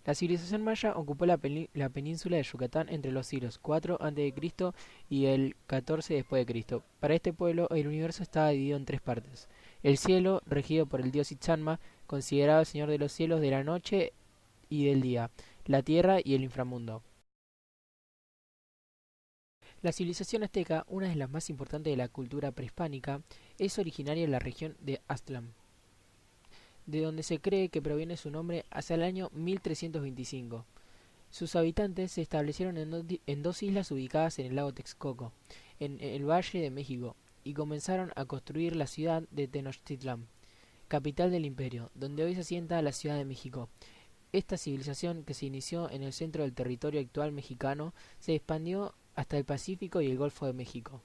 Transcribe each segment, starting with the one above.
La civilización maya ocupó la península de Yucatán entre los siglos IV a.C. y el XIV después de Cristo. Para este pueblo, el universo estaba dividido en tres partes. El cielo, regido por el dios Itzalma, considerado el señor de los cielos de la noche y del día, la tierra y el inframundo. La civilización azteca, una de las más importantes de la cultura prehispánica, es originaria de la región de Aztlán, de donde se cree que proviene su nombre hacia el año 1325. Sus habitantes se establecieron en dos islas ubicadas en el lago Texcoco, en el Valle de México, y comenzaron a construir la ciudad de Tenochtitlán, capital del imperio, donde hoy se asienta la Ciudad de México. Esta civilización, que se inició en el centro del territorio actual mexicano, se expandió hasta el Pacífico y el Golfo de México.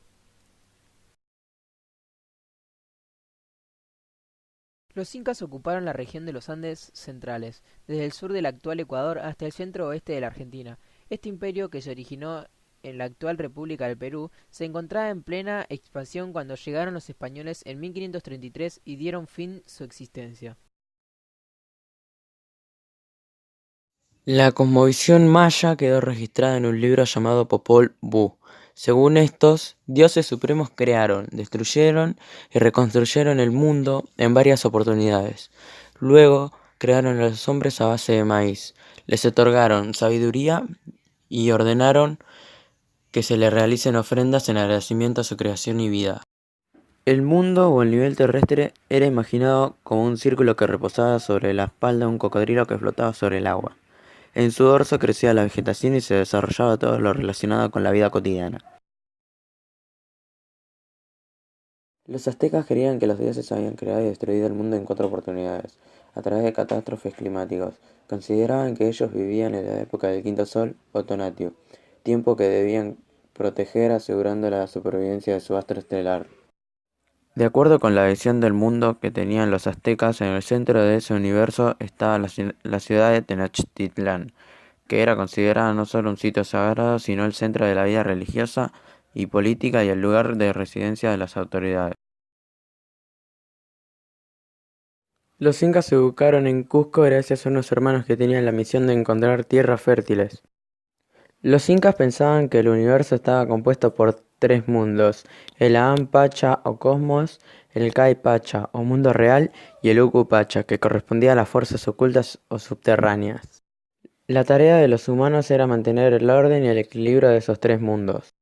Los incas ocuparon la región de los Andes centrales, desde el sur del actual Ecuador hasta el centro-oeste de la Argentina. Este imperio, que se originó en la actual República del Perú, se encontraba en plena expansión cuando llegaron los españoles en 1533 y dieron fin su existencia. La cosmovisión maya quedó registrada en un libro llamado Popol Vuh. Según estos, dioses supremos crearon, destruyeron y reconstruyeron el mundo en varias oportunidades. Luego crearon a los hombres a base de maíz, les otorgaron sabiduría y ordenaron que se le realicen ofrendas en agradecimiento a su creación y vida. El mundo o el nivel terrestre era imaginado como un círculo que reposaba sobre la espalda de un cocodrilo que flotaba sobre el agua. En su dorso crecía la vegetación y se desarrollaba todo lo relacionado con la vida cotidiana. Los aztecas creían que los dioses habían creado y destruido el mundo en cuatro oportunidades, a través de catástrofes climáticas. Consideraban que ellos vivían en la época del quinto sol, o Tonatiuh, tiempo que debían proteger asegurando la supervivencia de su astro estelar. De acuerdo con la visión del mundo que tenían los aztecas, en el centro de ese universo estaba la ciudad de Tenochtitlán, que era considerada no solo un sitio sagrado, sino el centro de la vida religiosa y política y el lugar de residencia de las autoridades. Los incas se ubicaron en Cusco gracias a unos hermanos que tenían la misión de encontrar tierras fértiles. Los incas pensaban que el universo estaba compuesto por tres mundos: el Aham Pacha o cosmos, el Kai Pacha o mundo real y el Uku Pacha, que correspondía a las fuerzas ocultas o subterráneas. La tarea de los humanos era mantener el orden y el equilibrio de esos tres mundos.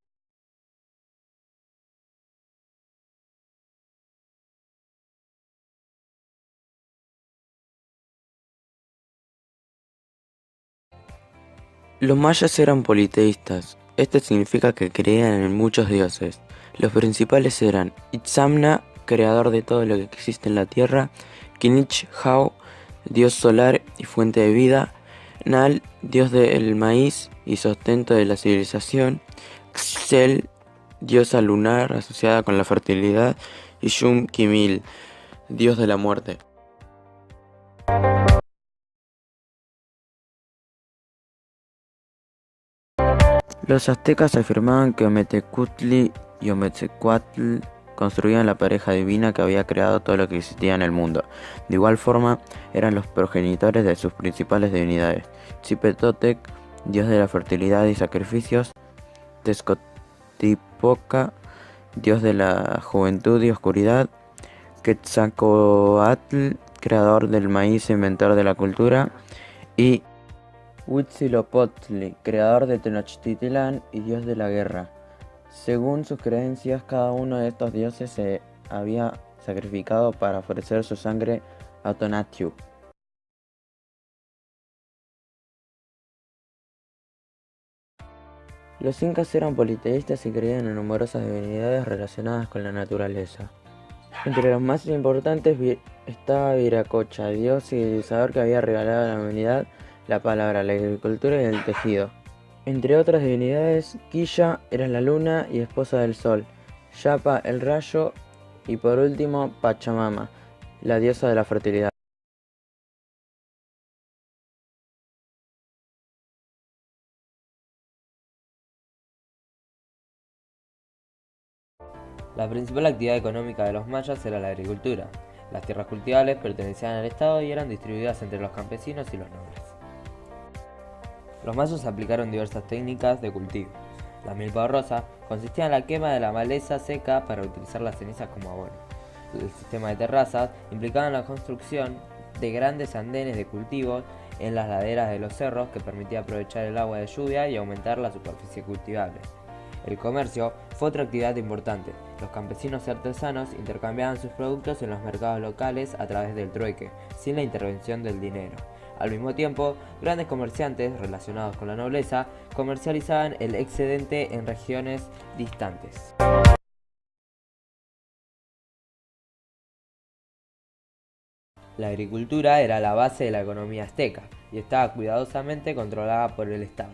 Los mayas eran politeístas. Esto significa que creían en muchos dioses. Los principales eran Itzamna, creador de todo lo que existe en la tierra; Kinich-Hau, dios solar y fuente de vida; Nal, dios del maíz y sostento de la civilización; Xel, diosa lunar asociada con la fertilidad; y Shum-Kimil, dios de la muerte. Los aztecas afirmaban que Ometecutli y Ometzecuatl construían la pareja divina que había creado todo lo que existía en el mundo. De igual forma, eran los progenitores de sus principales divinidades: Tzipetotec, dios de la fertilidad y sacrificios; Tezcotlipoca, dios de la juventud y oscuridad; Quetzalcoatl, creador del maíz e inventor de la cultura; y Huitzilopochtli, creador de Tenochtitlán y dios de la guerra. Según sus creencias, cada uno de estos dioses se había sacrificado para ofrecer su sangre a Tonatiuh. Los incas eran politeístas y creían en numerosas divinidades relacionadas con la naturaleza. Entre los más importantes estaba Viracocha, dios civilizador que había regalado a la humanidad la palabra, la agricultura y el tejido. Entre otras divinidades, Quilla era la luna y esposa del sol; Yapa el rayo; y por último Pachamama, la diosa de la fertilidad. La principal actividad económica de los mayas era la agricultura. Las tierras cultivables pertenecían al Estado y eran distribuidas entre los campesinos y los nobles. Los mayas aplicaron diversas técnicas de cultivo. La milpa rosa consistía en la quema de la maleza seca para utilizar las cenizas como abono. El sistema de terrazas implicaba la construcción de grandes andenes de cultivos en las laderas de los cerros que permitía aprovechar el agua de lluvia y aumentar la superficie cultivable. El comercio fue otra actividad importante. Los campesinos y artesanos intercambiaban sus productos en los mercados locales a través del trueque, sin la intervención del dinero. Al mismo tiempo, grandes comerciantes relacionados con la nobleza comercializaban el excedente en regiones distantes. La agricultura era la base de la economía azteca y estaba cuidadosamente controlada por el Estado.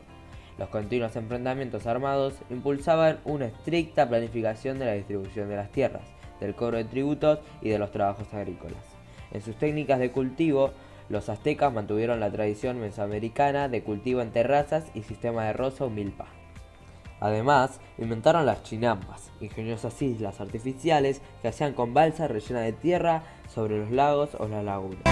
Los continuos enfrentamientos armados impulsaban una estricta planificación de la distribución de las tierras, del cobro de tributos y de los trabajos agrícolas. En sus técnicas de cultivo, los aztecas mantuvieron la tradición mesoamericana de cultivo en terrazas y sistema de roza o milpa. Además, inventaron las chinampas, ingeniosas islas artificiales que hacían con balsas rellenas de tierra sobre los lagos o las lagunas.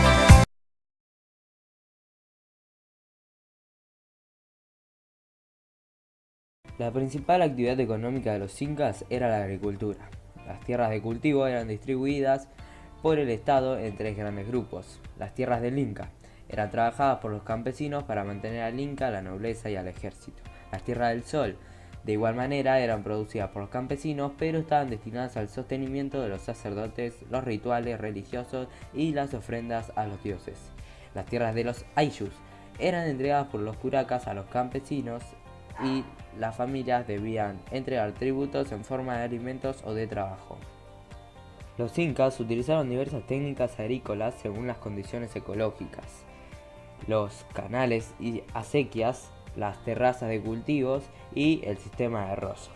La principal actividad económica de los incas era la agricultura. Las tierras de cultivo eran distribuidas por el Estado en tres grandes grupos. Las tierras del Inca eran trabajadas por los campesinos para mantener al Inca, a la nobleza y al ejército. Las tierras del Sol, de igual manera, eran producidas por los campesinos, pero estaban destinadas al sostenimiento de los sacerdotes, los rituales religiosos y las ofrendas a los dioses. Las tierras de los Ayllus eran entregadas por los curacas a los campesinos y las familias debían entregar tributos en forma de alimentos o de trabajo. Los incas utilizaron diversas técnicas agrícolas según las condiciones ecológicas. Los canales y acequias, las terrazas de cultivos y el sistema de roza.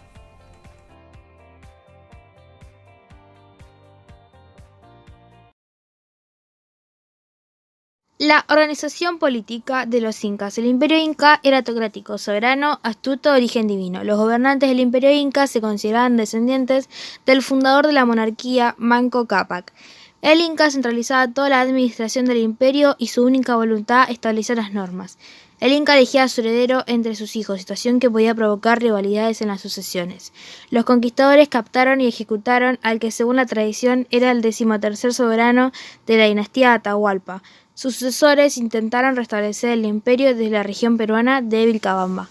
La organización política de los incas. El imperio inca era teocrático, soberano, astuto, de origen divino. Los gobernantes del imperio inca se consideraban descendientes del fundador de la monarquía, Manco Cápac. El inca centralizaba toda la administración del imperio y su única voluntad establecer las normas. El inca elegía a su heredero entre sus hijos, situación que podía provocar rivalidades en las sucesiones. Los conquistadores captaron y ejecutaron al que según la tradición era el 13º soberano de la dinastía Atahualpa. Sus sucesores intentaron restablecer el imperio desde la región peruana de Vilcabamba.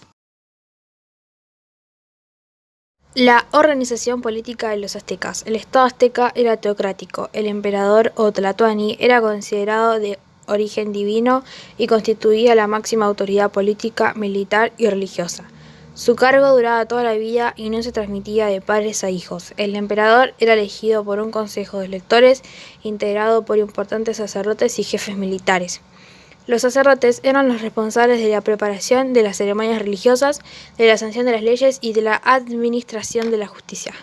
La organización política de los aztecas. El estado azteca era teocrático. El emperador o tlatoani era considerado de origen divino y constituía la máxima autoridad política, militar y religiosa. Su cargo duraba toda la vida y no se transmitía de padres a hijos. El emperador era elegido por un consejo de electores integrado por importantes sacerdotes y jefes militares. Los sacerdotes eran los responsables de la preparación de las ceremonias religiosas, de la sanción de las leyes y de la administración de la justicia.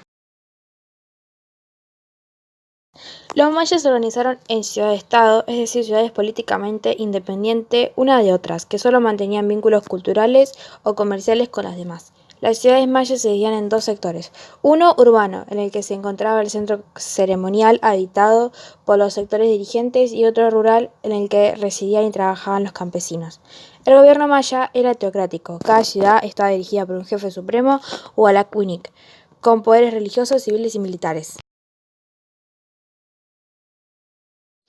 Los mayas se organizaron en ciudades-estado, es decir, ciudades políticamente independientes una de otras, que solo mantenían vínculos culturales o comerciales con las demás. Las ciudades mayas se dividían en dos sectores. Uno urbano, en el que se encontraba el centro ceremonial habitado por los sectores dirigentes, y otro rural, en el que residían y trabajaban los campesinos. El gobierno maya era teocrático. Cada ciudad estaba dirigida por un jefe supremo o alacuinic, con poderes religiosos, civiles y militares.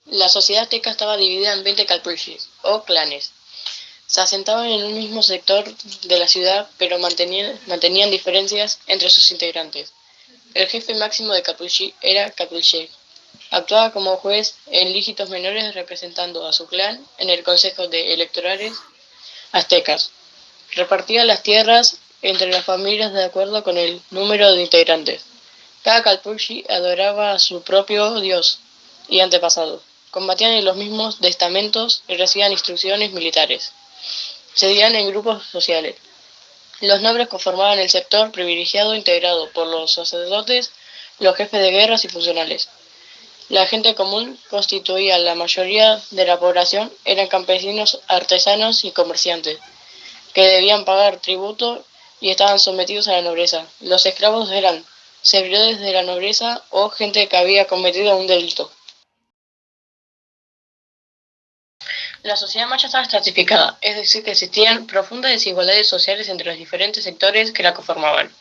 La sociedad azteca estaba dividida en 20 calpullis, o clanes. Se asentaban en un mismo sector de la ciudad, pero mantenían diferencias entre sus integrantes. El jefe máximo de Capulchi era Capulche. Actuaba como juez en lígitos menores representando a su clan en el consejo de electorales aztecas. Repartía las tierras entre las familias de acuerdo con el número de integrantes. Cada Calpulli adoraba a su propio dios y antepasado. Combatían en los mismos destamentos y recibían instrucciones militares. Se dividían en grupos sociales. Los nobles conformaban el sector privilegiado integrado por los sacerdotes, los jefes de guerras y funcionales. La gente común constituía la mayoría de la población, eran campesinos, artesanos y comerciantes, que debían pagar tributo y estaban sometidos a la nobleza. Los esclavos eran servidores de la nobleza o gente que había cometido un delito. La sociedad maya estaba estratificada, es decir, que existían profundas desigualdades sociales entre los diferentes sectores que la conformaban.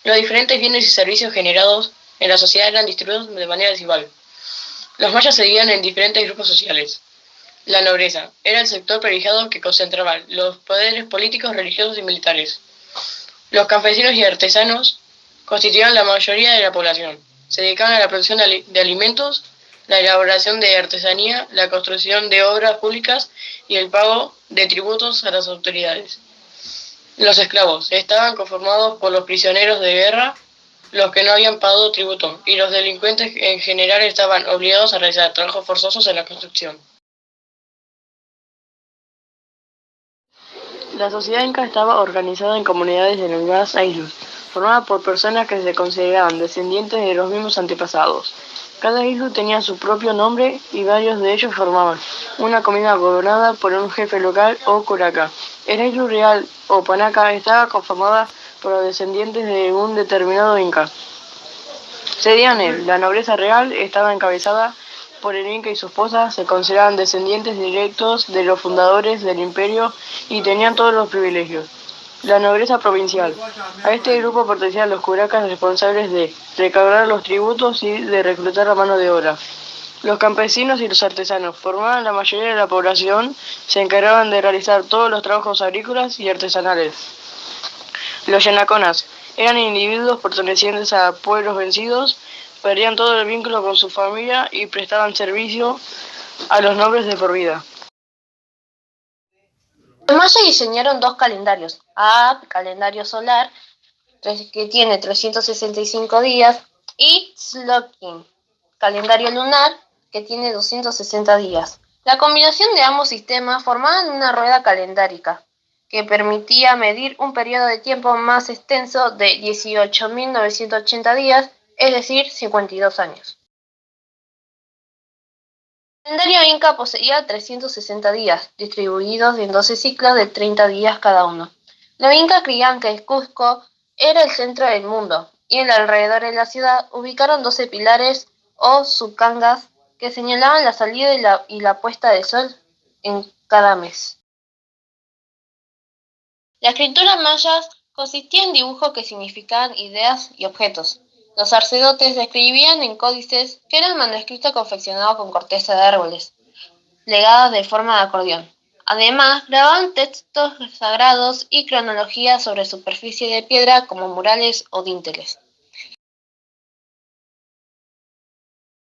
Los diferentes bienes y servicios generados en la sociedad eran distribuidos de manera desigual. Los mayas se dividían en diferentes grupos sociales. La nobleza era el sector privilegiado que concentraba los poderes políticos, religiosos y militares. Los campesinos y artesanos constituían la mayoría de la población. Se dedicaban a la producción de alimentos, la elaboración de artesanía, la construcción de obras públicas y el pago de tributos a las autoridades. Los esclavos estaban conformados por los prisioneros de guerra, los que no habían pagado tributo, y los delincuentes en general estaban obligados a realizar trabajos forzosos en la construcción. La sociedad inca estaba organizada en comunidades denominadas aylus, formadas por personas que se consideraban descendientes de los mismos antepasados. Cada islu tenía su propio nombre y varios de ellos formaban una comunidad gobernada por un jefe local o curaca. El islu real o panaca estaba conformada por los descendientes de un determinado inca. Seguían él. La nobleza real estaba encabezada por el inca y su esposa, se consideraban descendientes directos de los fundadores del imperio y tenían todos los privilegios. La nobleza provincial. A este grupo pertenecían los curacas responsables de recaudar los tributos y de reclutar a mano de obra. Los campesinos y los artesanos formaban la mayoría de la población, se encargaban de realizar todos los trabajos agrícolas y artesanales. Los yanaconas eran individuos pertenecientes a pueblos vencidos, perdían todo el vínculo con su familia y prestaban servicio a los nobles de por vida. Los mayas diseñaron dos calendarios, Aap, calendario solar, que tiene 365 días, y Tzolk'in, calendario lunar, que tiene 260 días. La combinación de ambos sistemas formaban una rueda calendárica, que permitía medir un periodo de tiempo más extenso de 18.980 días, es decir, 52 años. El calendario inca poseía 360 días, distribuidos en 12 ciclos de 30 días cada uno. Los incas creían que el Cusco era el centro del mundo, y en alrededor de la ciudad ubicaron 12 pilares o sucangas que señalaban la salida y la puesta del sol en cada mes. La escritura mayas consistía en dibujos que significaban ideas y objetos. Los sacerdotes escribían en códices que eran manuscritos confeccionados con corteza de árboles, plegados de forma de acordeón. Además, grababan textos sagrados y cronologías sobre superficie de piedra como murales o dinteles.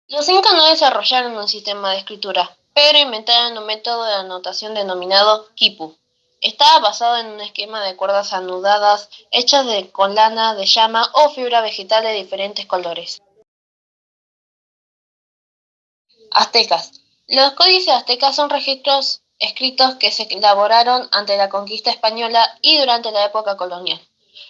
Los incas no desarrollaron un sistema de escritura, pero inventaron un método de anotación denominado quipu. Estaba basado en un esquema de cuerdas anudadas hechas con lana de llama o fibra vegetal de diferentes colores. Aztecas. Los códices aztecas son registros escritos que se elaboraron ante la conquista española y durante la época colonial.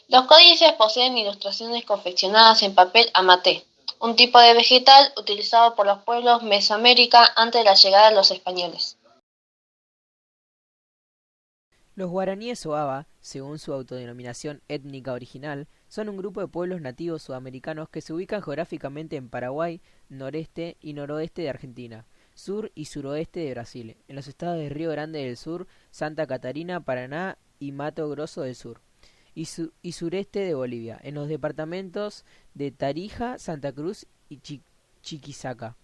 Los códices poseen ilustraciones confeccionadas en papel amaté, un tipo de vegetal utilizado por los pueblos Mesoamérica antes de la llegada de los españoles. Los guaraníes o aba, según su autodenominación étnica original, son un grupo de pueblos nativos sudamericanos que se ubican geográficamente en Paraguay, noreste y noroeste de Argentina, sur y suroeste de Brasil, en los estados de Río Grande del Sur, Santa Catarina, Paraná y Mato Grosso del Sur, y sureste de Bolivia, en los departamentos de Tarija, Santa Cruz y Chiquisaca.